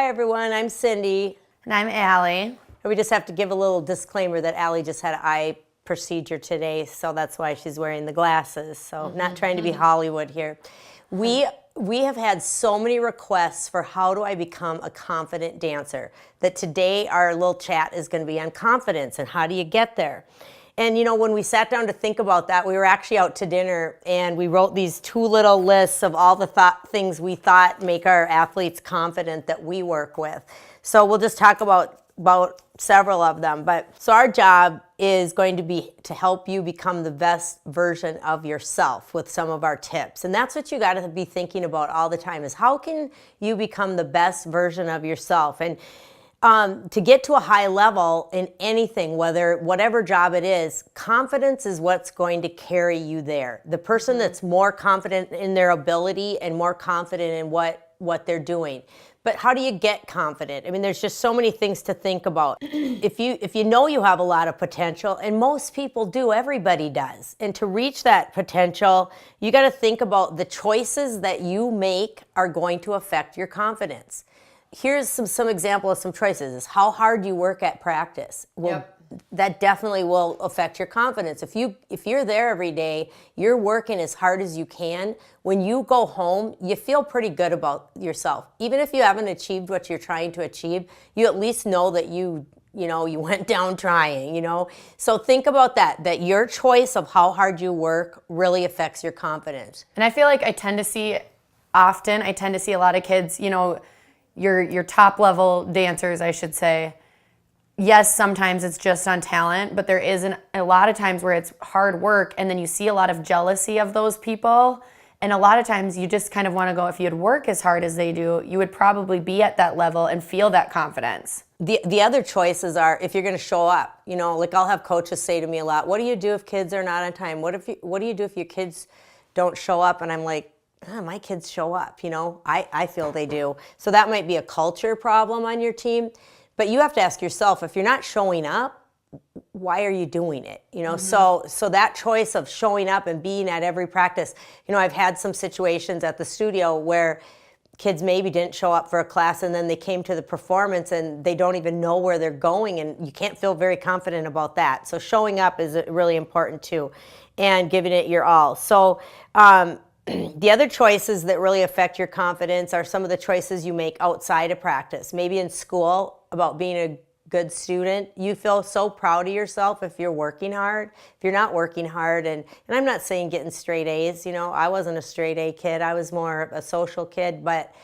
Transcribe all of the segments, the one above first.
Hi everyone, I'm Cindy. And I'm Allie. We just have to give a little disclaimer that Allie just had an eye procedure today, so that's why she's wearing the glasses. So not trying to be Hollywood here. We have had so many requests for how do I become a confident dancer that today our little chat is going to be on confidence and how do you get there. And you know, when we sat down to think about that, we were actually out to dinner and we wrote these two little lists of all the things we thought make our athletes confident that we work with. So we'll just talk about several of them. But so our job is going to be to help you become the best version of yourself with some of our tips. And that's what you got to be thinking about all the time is how can you become the best version of yourself? And to get to a high level in anything, whatever job it is, confidence is what's going to carry you there. The person that's more confident in their ability and more confident in what they're doing. But how do you get confident? I mean, there's just so many things to think about. If you know you have a lot of potential, and most people do, everybody does. And to reach that potential, you got to think about the choices that you make are going to affect your confidence. Here's some example of some choices. Is how hard you work at practice. Well, that definitely will affect your confidence. If you're there every day, you're working as hard as you can. When you go home, you feel pretty good about yourself. Even if you haven't achieved what you're trying to achieve, you at least know that you went down trying, So think about that your choice of how hard you work really affects your confidence. And I feel like I tend to see a lot of kids, your top level dancers, I should say. Yes, sometimes it's just on talent, but there is a lot of times where it's hard work, and then you see a lot of jealousy of those people. And a lot of times you just kind of want to go, if you'd work as hard as they do, you would probably be at that level and feel that confidence. The other choices are if you're going to show up. Like I'll have coaches say to me a lot, what do you do if kids are not on time? What do you do if your kids don't show up? And I'm like, my kids show up, I feel they do. So that might be a culture problem on your team. But you have to ask yourself, if you're not showing up, why are you doing it? So that choice of showing up and being at every practice, I've had some situations at the studio where kids maybe didn't show up for a class and then they came to the performance and they don't even know where they're going, and you can't feel very confident about that. So showing up is really important too, and giving it your all. So the other choices that really affect your confidence are some of the choices you make outside of practice. Maybe in school, about being a good student. You feel so proud of yourself if you're working hard. If you're not working hard, and I'm not saying getting straight A's, I wasn't a straight A kid. I was more a social kid, but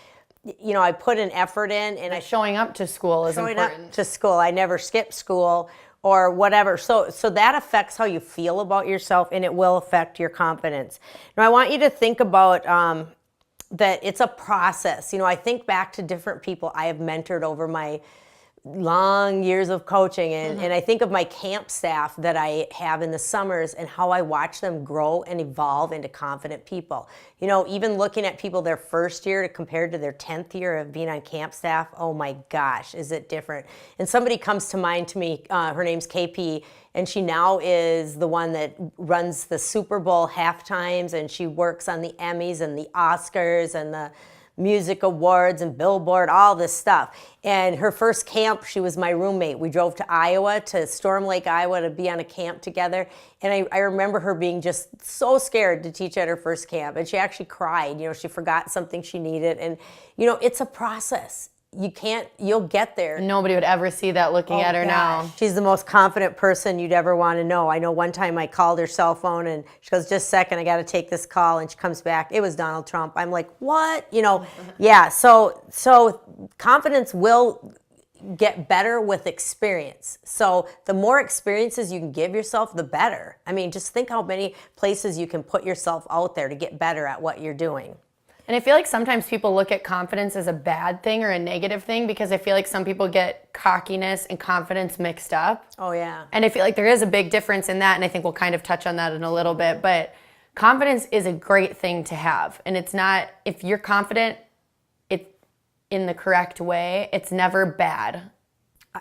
I put an effort in, and showing up to school is important. Showing up to school. I never skipped school or whatever. So that affects how you feel about yourself, and it will affect your confidence. Now I want you to think about that it's a process. I think back to different people I have mentored over my long years of coaching, and I think of my camp staff that I have in the summers and how I watch them grow and evolve into confident people. Even looking at people their first year compared to their 10th year of being on camp staff, oh my gosh, is it different. And somebody comes to mind to me, her name's KP, and she now is the one that runs the Super Bowl halftimes, and she works on the Emmys and the Oscars and the music awards and Billboard, all this stuff. And her first camp, she was my roommate. We drove to Iowa, to Storm Lake, Iowa, to be on a camp together. And I remember her being just so scared to teach at her first camp. And she actually cried. She forgot something she needed. And, it's a process. You'll get there. Nobody would ever see that looking at her now. She's the most confident person you'd ever want to know. I know one time I called her cell phone and she goes, just a second, I got to take this call. And she comes back, it was Donald Trump. I'm like, what? Yeah. So confidence will get better with experience. So the more experiences you can give yourself, the better. I mean, just think how many places you can put yourself out there to get better at what you're doing. And I feel like sometimes people look at confidence as a bad thing or a negative thing, because I feel like some people get cockiness and confidence mixed up. Oh, yeah. And I feel like there is a big difference in that, and I think we'll kind of touch on that in a little bit. But confidence is a great thing to have. And it's not, if you're confident in the correct way, it's never bad.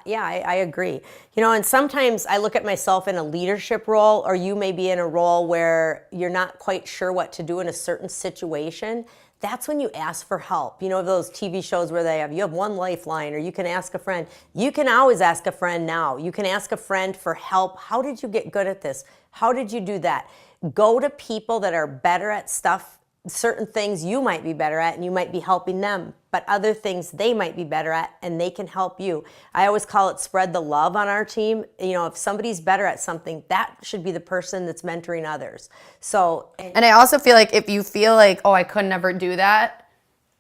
Yeah, I agree. And sometimes I look at myself in a leadership role, or you may be in a role where you're not quite sure what to do in a certain situation. that's when you ask for help. You know, those TV shows where you have one lifeline, or you can ask a friend. You can always ask a friend now. You can ask a friend for help. How did you get good at this? How did you do that? Go to people that are better at stuff. Certain things you might be better at and you might be helping them, but other things they might be better at and they can help you. I always call it spread the love on our team. You know, if somebody's better at something, that should be the person that's mentoring others. So, and I also feel like if you feel like, oh, I could never do that,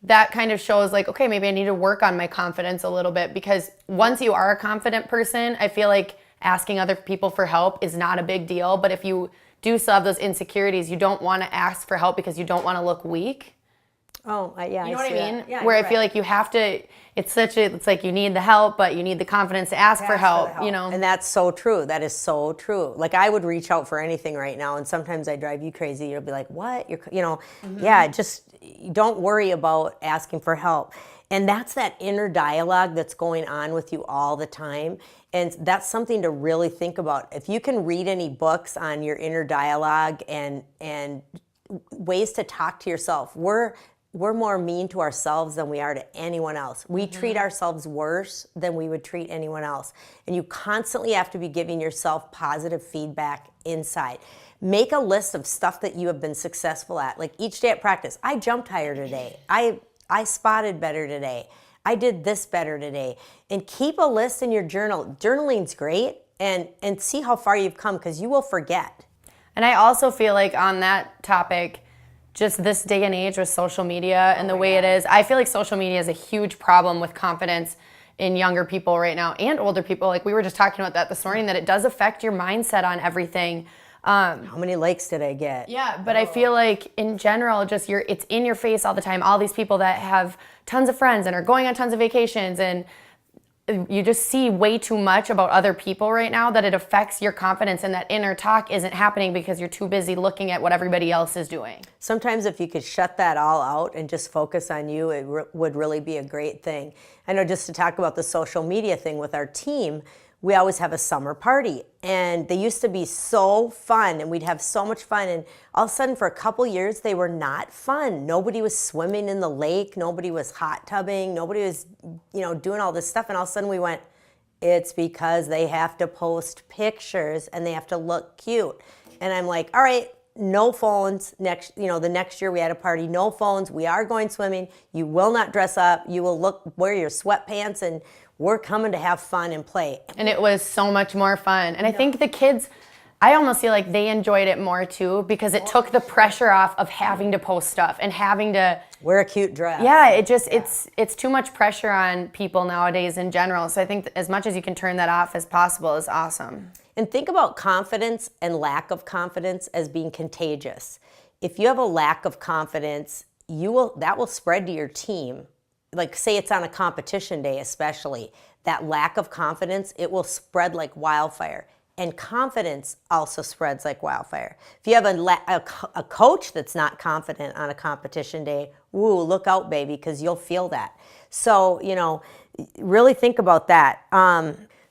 that kind of shows like, okay, maybe I need to work on my confidence a little bit, because once you are a confident person, I feel like asking other people for help is not a big deal. But if you do still have those insecurities, you don't want to ask for help because you don't want to look weak. Oh, yeah, you know I what see I mean? that. Yeah, where I you're feel right. like you have to. It's like you need the help, but you need the confidence to ask for help. You know, And that's so true. That is so true. Like, I would reach out for anything right now, and sometimes I drive you crazy. You'll be like, "What?" Yeah. Just don't worry about asking for help. And that's that inner dialogue that's going on with you all the time. And that's something to really think about. If you can read any books on your inner dialogue and ways to talk to yourself, we're more mean to ourselves than we are to anyone else. We treat ourselves worse than we would treat anyone else. And you constantly have to be giving yourself positive feedback inside. Make a list of stuff that you have been successful at. Like each day at practice, I jumped higher today. I spotted better today. I did this better today. And keep a list in your journal. Journaling's great, and see how far you've come, because you will forget. and I also feel like on that topic, just this day and age with social media and the way it is, I feel like social media is a huge problem with confidence in younger people right now and older people. Like we were just talking about that this morning, that it does affect your mindset on everything. How many likes did I get? Yeah, but I feel like in general, just it's in your face all the time. All these people that have tons of friends and are going on tons of vacations, and you just see way too much about other people right now that it affects your confidence, and that inner talk isn't happening because you're too busy looking at what everybody else is doing. Sometimes if you could shut that all out and just focus on you, it would really be a great thing. I know, just to talk about the social media thing with our team, we always have a summer party, and they used to be so fun, and we'd have so much fun, and all of a sudden for a couple years they were not fun. Nobody was swimming in the lake, nobody was hot tubbing, nobody was doing all this stuff, and all of a sudden we went, it's because they have to post pictures and they have to look cute. And I'm like, all right, no phones. The next year we had a party, no phones. We are going swimming. You will not dress up. You will wear your sweatpants, and we're coming to have fun and play. And it was so much more fun. And I think the kids, I almost feel like they enjoyed it more too, because it took the pressure off of having to post stuff and having to wear a cute dress. Yeah, it's too much pressure on people nowadays in general. So I think as much as you can turn that off as possible is awesome. And think about confidence and lack of confidence as being contagious. If you have a lack of confidence, that will spread to your team. Like, say it's on a competition day especially, that lack of confidence, it will spread like wildfire. And confidence also spreads like wildfire. If you have a coach that's not confident on a competition day, ooh, look out, baby, because you'll feel that. So, really think about that.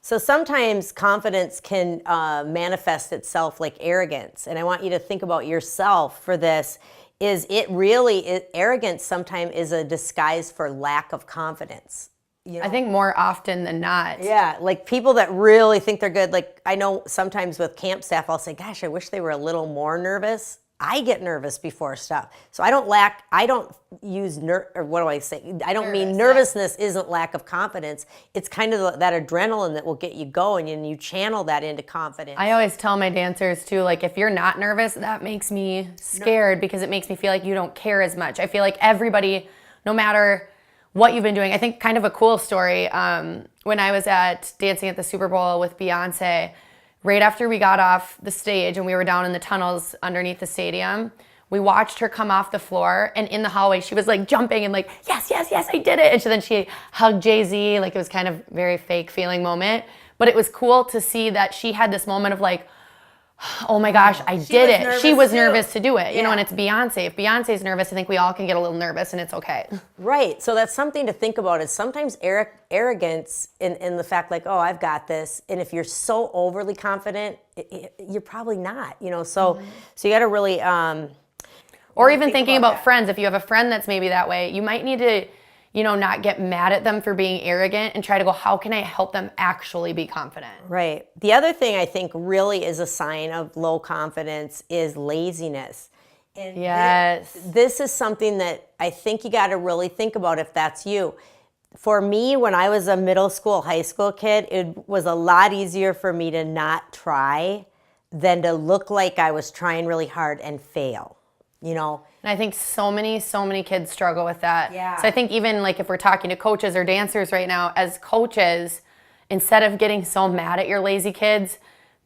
So sometimes confidence can manifest itself like arrogance. And I want you to think about yourself for this. Arrogance sometimes is a disguise for lack of confidence. I think more often than not. Yeah, like people that really think they're good. Like, I know sometimes with camp staff, I'll say, gosh, I wish they were a little more nervous. I get nervous before stuff. So I don't use I don't mean nervousness isn't lack of confidence. It's kind of that adrenaline that will get you going, and you channel that into confidence. I always tell my dancers too, like, if you're not nervous, that makes me scared because it makes me feel like you don't care as much. I feel like everybody, no matter what you've been doing. I think kind of a cool story, when I was dancing at the Super Bowl with Beyonce, right after we got off the stage and we were down in the tunnels underneath the stadium, we watched her come off the floor, and in the hallway she was like jumping and like, yes, I did it. And then she hugged Jay-Z, like it was kind of very fake feeling moment. But it was cool to see that she had this moment of like, oh my gosh, I did it. She was nervous to do it, and it's Beyonce. If Beyonce's nervous, I think we all can get a little nervous, and it's okay. Right. So that's something to think about, is sometimes arrogance in the fact like, oh, I've got this. And if you're so overly confident, you're probably not, so you got to really, Or even thinking about friends. If you have a friend that's maybe that way, you might need to, not get mad at them for being arrogant and try to go, how can I help them actually be confident? Right. The other thing I think really is a sign of low confidence is laziness. And yes. This is something that I think you got to really think about if that's you. For me, when I was a middle school, high school kid, it was a lot easier for me to not try than to look like I was trying really hard and fail, And I think so many kids struggle with that. Yeah. So I think even like if we're talking to coaches or dancers right now, as coaches, instead of getting so mad at your lazy kids,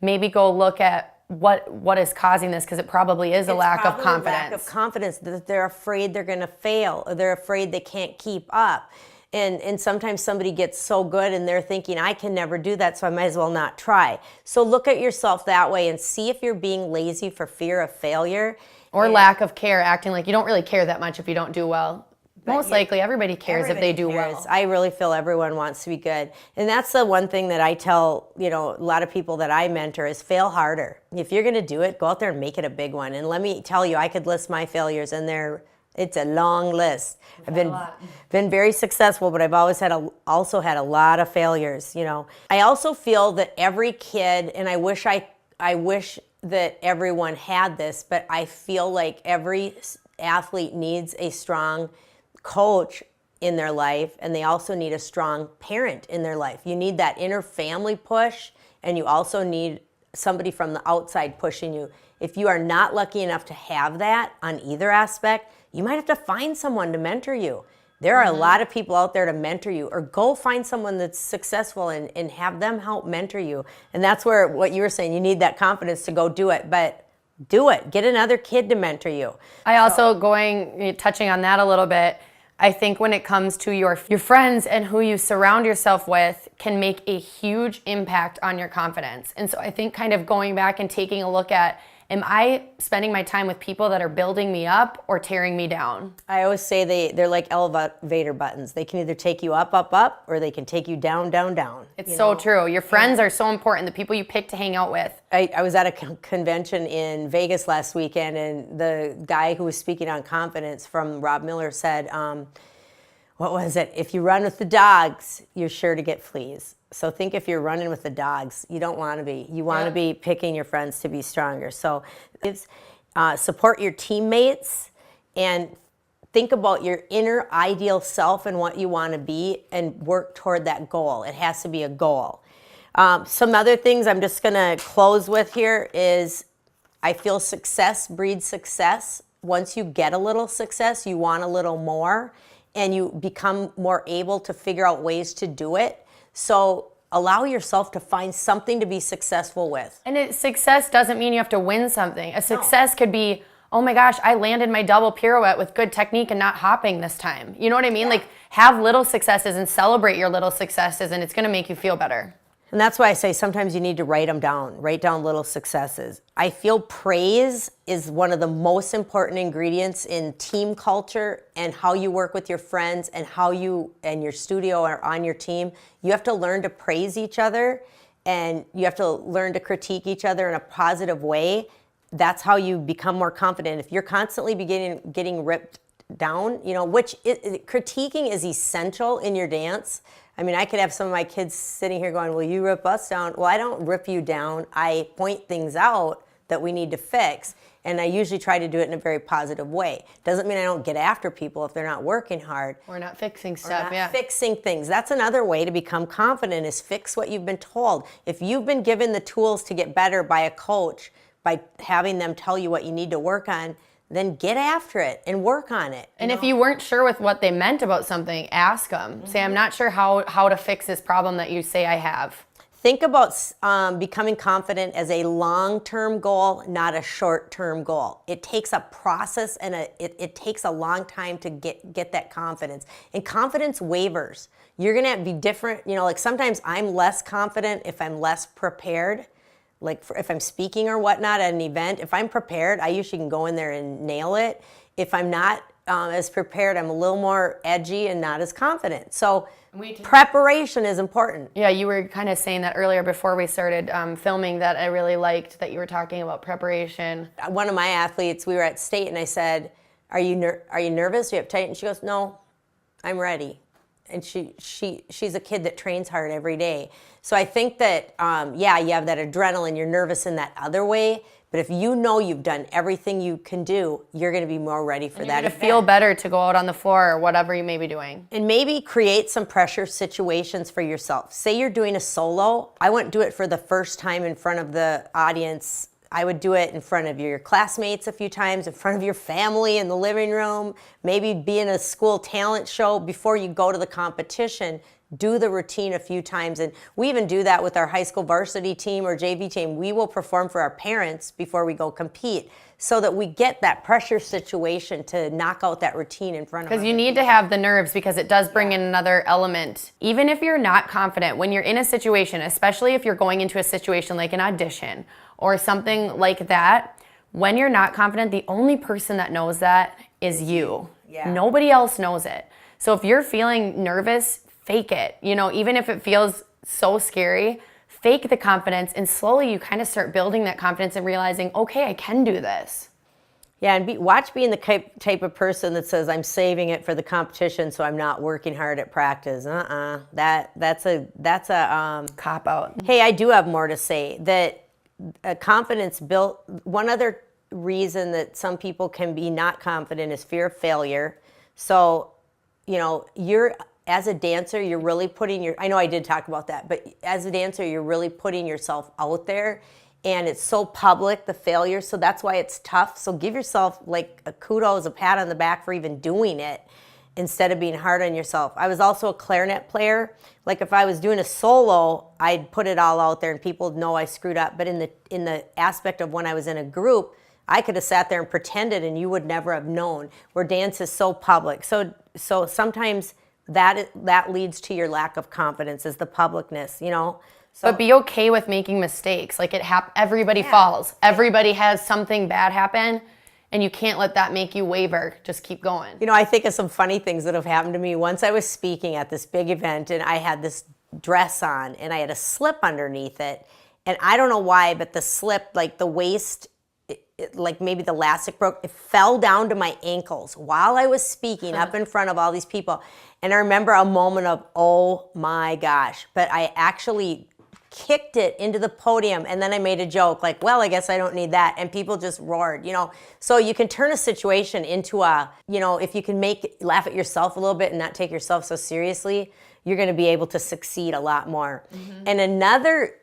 maybe go look at what is causing this, because it probably is a lack of confidence. Lack of confidence, that they're afraid they're going to fail, or they're afraid they can't keep up. And sometimes somebody gets so good and they're thinking, I can never do that, so I might as well not try. So look at yourself that way and see if you're being lazy for fear of failure. Or lack of care, acting like you don't really care that much if you don't do well. Most likely everybody cares if they do well. I really feel everyone wants to be good. And that's the one thing that I tell, a lot of people that I mentor is fail harder. If you're going to do it, go out there and make it a big one. And let me tell you, I could list my failures and it's a long list. I've been very successful, but I've always also had a lot of failures, I also feel that every kid, and I wish that everyone had this, but I feel like every athlete needs a strong coach in their life, and they also need a strong parent in their life. You need that inner family push, and you also need somebody from the outside pushing you. If you are not lucky enough to have that on either aspect, you might have to find someone to mentor you. There are a lot of people out there to mentor you, or go find someone that's successful and have them help mentor you. And that's where what you were saying, you need that confidence to go do it, but do it. Get another kid to mentor you. I also, touching on that a little bit, I think when it comes to your friends and who you surround yourself with can make a huge impact on your confidence. And so I think kind of going back and taking a look at, am I spending my time with people that are building me up or tearing me down? I always say they're like elevator buttons. They can either take you up, up, up, or they can take you down, down, down. It's so true. Your friends are so important, the people you pick to hang out with. I was at a convention in Vegas last weekend, and the guy who was speaking on confidence from Rob Miller said, what was it? If you run with the dogs, you're sure to get fleas. So think if you're running with the dogs, you don't want to be. You want to be picking your friends to be stronger. So support your teammates and think about your inner ideal self and what you want to be and work toward that goal. It has to be a goal. Some other things I'm just going to close with here is I feel success breeds success. Once you get a little success, you want a little more, and you become more able to figure out ways to do it. So allow yourself to find something to be successful with. And success doesn't mean you have to win something. A success could be, oh my gosh, I landed my double pirouette with good technique and not hopping this time. You know what I mean? Like, have little successes and celebrate your little successes, and it's going to make you feel better. And that's why I say sometimes you need to write them down. Write down little successes. I feel praise is one of the most important ingredients in team culture and how you work with your friends and how you and your studio or on your team. You have to learn to praise each other, and you have to learn to critique each other in a positive way. That's how you become more confident. If you're constantly getting ripped down, critiquing is essential in your dance. I mean, I could have some of my kids sitting here going, will you rip us down? Well, I don't rip you down. I point things out that we need to fix. And I usually try to do it in a very positive way. Doesn't mean I don't get after people if they're not working hard. Or not fixing stuff, Fixing things. That's another way to become confident, is fix what you've been told. If you've been given the tools to get better by a coach, by having them tell you what you need to work on, then get after it and work on it. And if you weren't sure with what they meant about something, ask them. Say, I'm not sure how to fix this problem that you say I have. Think about becoming confident as a long-term goal, not a short-term goal. It takes a process, and it takes a long time to get that confidence. And confidence wavers. You're going to be different. Like sometimes I'm less confident if I'm less prepared. Like if I'm speaking or whatnot at an event, if I'm prepared, I usually can go in there and nail it. If I'm not as prepared, I'm a little more edgy and not as confident. So Preparation is important. Yeah, you were kind of saying that earlier before we started filming that I really liked that you were talking about preparation. One of my athletes, we were at state, and I said, "Are you nervous? Do you have tight?" And she goes, "No, I'm ready." And she's a kid that trains hard every day. So I think that yeah, you have that adrenaline. You're nervous in that other way. But if you know you've done everything you can do, you're going to be more ready for that. To feel better to go out on the floor or whatever you may be doing. And maybe create some pressure situations for yourself. Say you're doing a solo. I wouldn't do it for the first time in front of the audience. I would do it in front of your classmates a few times, in front of your family in the living room, maybe be in a school talent show before you go to the competition. Do the routine a few times. And we even do that with our high school varsity team or JV team. We will perform for our parents before we go compete so that we get that pressure situation to knock out that routine in front of us. Because you need to have the nerves because it does bring in another element. Even if you're not confident, when you're in a situation, especially if you're going into a situation like an audition or something like that, when you're not confident, the only person that knows that is you. Yeah. Nobody else knows it. So if you're feeling nervous, fake it. You know, even if it feels so scary, fake the confidence, and slowly you kind of start building that confidence and realizing, okay, I can do this. Yeah, and watch being the type of person that says, I'm saving it for the competition so I'm not working hard at practice. That's a Cop out. Hey, I do have more to say. That confidence built, one other reason that some people can be not confident is fear of failure. So, you know, as a dancer, you're really putting I know I did talk about that, but as a dancer, you're really putting yourself out there, and it's so public, the failure, so that's why it's tough. So give yourself like a kudos, a pat on the back for even doing it instead of being hard on yourself. I was also a clarinet player. Like if I was doing a solo, I'd put it all out there and people would know I screwed up. But in the aspect of when I was in a group, I could have sat there and pretended and you would never have known. Where dance is so public. So sometimes that leads to your lack of confidence, is the publicness, you know. So, but be okay with making mistakes. Like everybody falls. Everybody has something bad happen, and you can't let that make you waver. Just keep going. You know, I think of some funny things that have happened to me. Once I was speaking at this big event, and I had this dress on, and I had a slip underneath it, and I don't know why, but the slip, like the waist, like maybe the elastic broke, it fell down to my ankles while I was speaking up in front of all these people. And I remember a moment of, oh my gosh, but I actually kicked it into the podium, and then I made a joke like, well, I guess I don't need that. And people just roared, you know. So you can turn a situation into you know, if you can laugh at yourself a little bit and not take yourself so seriously, you're going to be able to succeed a lot more. Mm-hmm. And another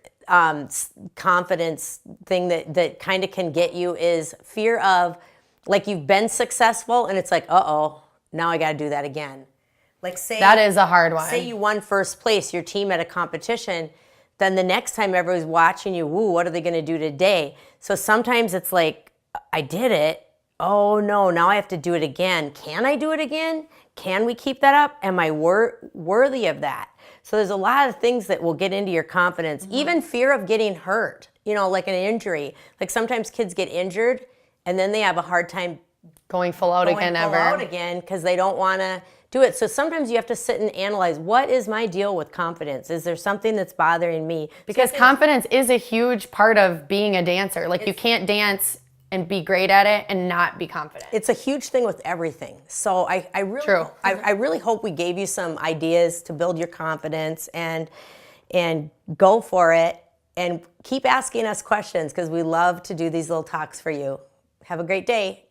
confidence thing that kind of can get you is fear of, like, you've been successful and it's like, uh-oh, now I got to do that again. Like, say that is a hard one. Say you won first place, your team at a competition, then the next time everyone's watching you, ooh, what are they going to do today? So sometimes it's like, I did it. Oh no, now I have to do it again. Can I do it again? Can we keep that up? Am I worthy of that? So there's a lot of things that will get into your confidence. Mm-hmm. Even fear of getting hurt, you know, like an injury. Like sometimes kids get injured and then they have a hard time going full out again because they don't want to do it. So sometimes you have to sit and analyze, what is my deal with confidence? Is there something that's bothering me? Because confidence is a huge part of being a dancer. Like you can't dance and be great at it and not be confident. It's a huge thing with everything. So I really hope we gave you some ideas to build your confidence and go for it and keep asking us questions because we love to do these little talks for you. Have a great day.